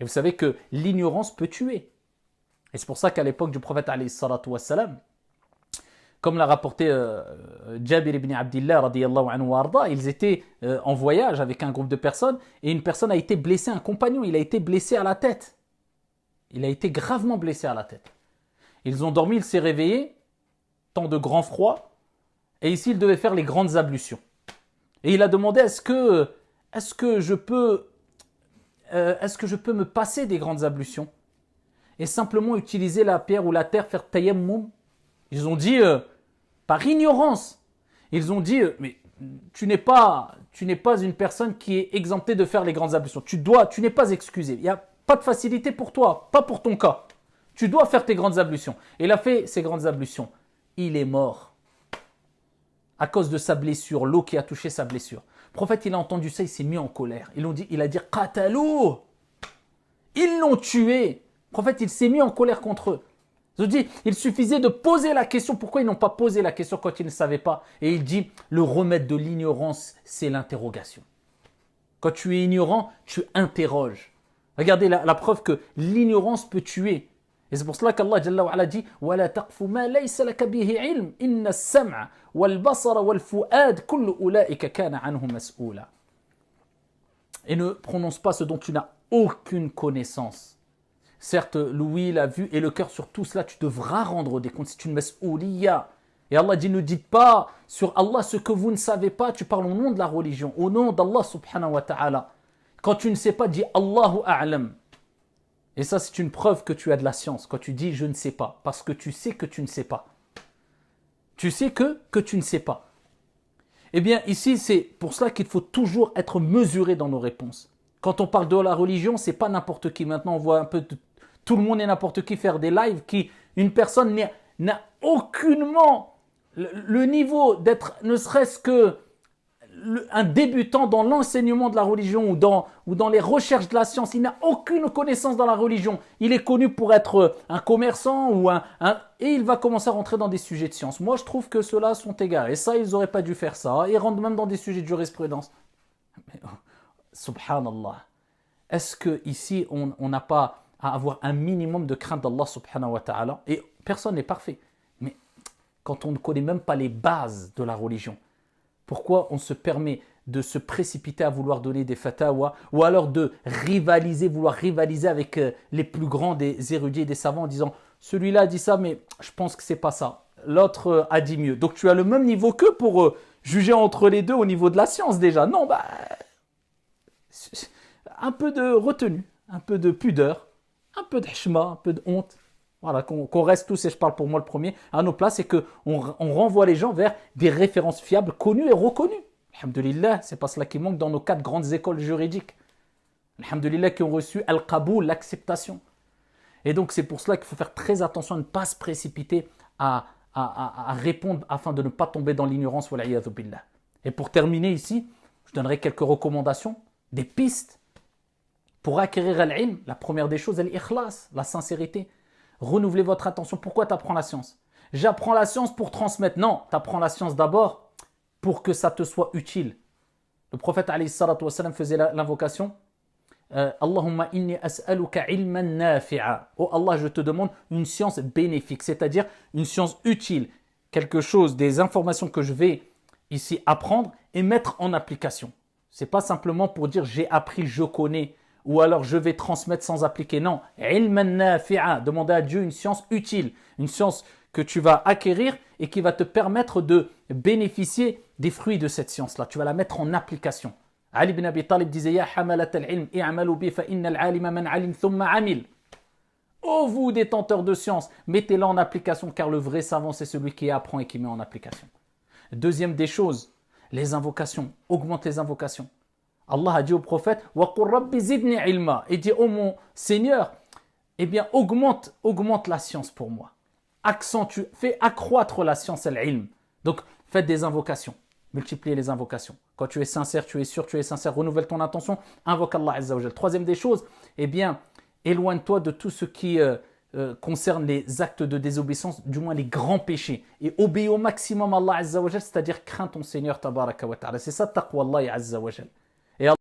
Et vous savez que l'ignorance peut tuer. Et c'est pour ça qu'à l'époque du prophète alayhi salatu wassalam, comme l'a rapporté Jabir ibn Abdillah radiyallahu anhu wa arda, ils étaient en voyage avec un groupe de personnes et une personne a été blessée, un compagnon, il a été blessé à la tête. Il a été gravement blessé à la tête. Ils ont dormi, il s'est réveillé, temps de grand froid, et ici il devait faire les grandes ablutions. Et il a demandé est-ce que je peux me passer des grandes ablutions et simplement utiliser la pierre ou la terre, faire tayammum. Ils ont dit, par ignorance, ils ont dit, mais tu n'es pas une personne qui est exemptée de faire les grandes ablutions. Tu n'es pas excusé. Il n'y a pas de facilité pour toi, pas pour ton cas. Tu dois faire tes grandes ablutions. Et il a fait ses grandes ablutions. Il est mort à cause de sa blessure, l'eau qui a touché sa blessure. Le prophète, il a entendu ça, il s'est mis en colère. Il a dit, qatalou, ils l'ont tué. Le prophète, il s'est mis en colère contre eux. Il dit, il suffisait de poser la question. Pourquoi ils n'ont pas posé la question quand ils ne savaient pas? Et il dit, le remède de l'ignorance, c'est l'interrogation. Quand tu es ignorant, tu interroges. Regardez la preuve que l'ignorance peut tuer. Et c'est pour cela qu'Allah Jalla wa Ala dit وَلَا تَقْفُ مَا لَيْسَ لَكَ بِهِ عِلْمٍ إِنَّ السَّمْعَ وَالْبَصَرَ وَالْفُؤَادَ كُلُّ أُولَٰئِكَ كَانَ عَنْهُ مَسْئُولًا. Et ne prononce pas ce dont tu n'as aucune connaissance. Certes, l'ouïe, la vue et le cœur, sur tout cela, tu devras rendre des comptes. C'est une mas'ouliya. Et Allah dit, ne dites pas sur Allah ce que vous ne savez pas. Tu parles au nom de la religion, au nom d'Allah subhanahu wa ta'ala. Quand tu ne sais pas, dis Allahu a'lam. Et ça, c'est une preuve que tu as de la science. Quand tu dis je ne sais pas, parce que tu sais que tu ne sais pas. Tu sais que tu ne sais pas. Eh bien, ici, c'est pour cela qu'il faut toujours être mesuré dans nos réponses. Quand on parle de la religion, c'est pas n'importe qui. Maintenant, on voit un peu tout le monde et n'importe qui faire des lives qui, une personne n'a aucunement le niveau d'être, ne serait-ce que un débutant dans l'enseignement de la religion ou dans les recherches de la science. Il n'a aucune connaissance dans la religion. Il est connu pour être un commerçant et il va commencer à rentrer dans des sujets de science. Moi, je trouve que ceux-là sont égarés. Et ça, ils n'auraient pas dû faire ça. Ils rentrent même dans des sujets de jurisprudence. Mais, subhanallah. Est-ce qu'ici, on n'a pas à avoir un minimum de crainte d'Allah subhanahu wa ta'ala? Et personne n'est parfait. Mais quand on ne connaît même pas les bases de la religion, pourquoi on se permet de se précipiter à vouloir donner des fatawas ou alors de vouloir rivaliser avec les plus grands des érudits et des savants en disant « celui-là a dit ça, mais je pense que c'est pas ça. L'autre a dit mieux. » Donc tu as le même niveau qu'eux pour juger entre les deux au niveau de la science déjà. Non, un peu de retenue, un peu de pudeur, un peu de hishma, un peu de honte. Voilà, qu'on reste tous, et je parle pour moi le premier, à nos places et qu'on renvoie les gens vers des références fiables, connues et reconnues. Alhamdulillah, c'est pas cela qui manque dans nos 4 grandes écoles juridiques. Alhamdulillah, qui ont reçu al-qaboul, l'acceptation. Et donc c'est pour cela qu'il faut faire très attention à ne pas se précipiter à répondre afin de ne pas tomber dans l'ignorance. Wal'iyadhu billah. Et pour terminer ici, je donnerai quelques recommandations, des pistes pour acquérir al-ilm. La première des choses, al-ikhlas, la sincérité. Renouvelez votre attention. Pourquoi tu apprends la science? J'apprends la science pour transmettre. Non, tu apprends la science d'abord pour que ça te soit utile. Le prophète alayhi salatu wassalam faisait l'invocation Allahumma inni as'aluka ilman nafi'a. Oh Allah, je te demande une science bénéfique, c'est-à-dire une science utile, quelque chose, des informations que je vais ici apprendre et mettre en application. C'est pas simplement pour dire j'ai appris, je connais, ou alors je vais transmettre sans appliquer. Non, ilman nafi'a, demander à Dieu une science utile, une science que tu vas acquérir et qui va te permettre de bénéficier des fruits de cette science-là. Tu vas la mettre en application. Ali ibn Abi Talib disait Ya hamalat al-ilm i'amalu bi fa inna al-alima man alim thumma amil. Ô vous détenteurs de science, mettez-la en application car le vrai savant c'est celui qui apprend et qui met en application. Deuxième des choses, les invocations. Augmente les invocations. Allah a dit au prophète wa qur rabbi zidni ilma. Il dit ô mon Seigneur, eh bien augmente la science pour moi. Accentue, fais accroître la science al-ilm. Donc faites des invocations. Multipliez les invocations. Quand tu es sincère, tu es sûr, tu es sincère, renouvelle ton intention, invoque Allah Azza wa Jal. Troisième des choses, eh bien, éloigne-toi de tout ce qui concerne les actes de désobéissance, du moins les grands péchés. Et obéis au maximum à Allah Azza wa Jal, c'est-à-dire crains ton Seigneur Tabaraka wa Ta'ala. C'est ça, taqwa Allah Azza wa Jal.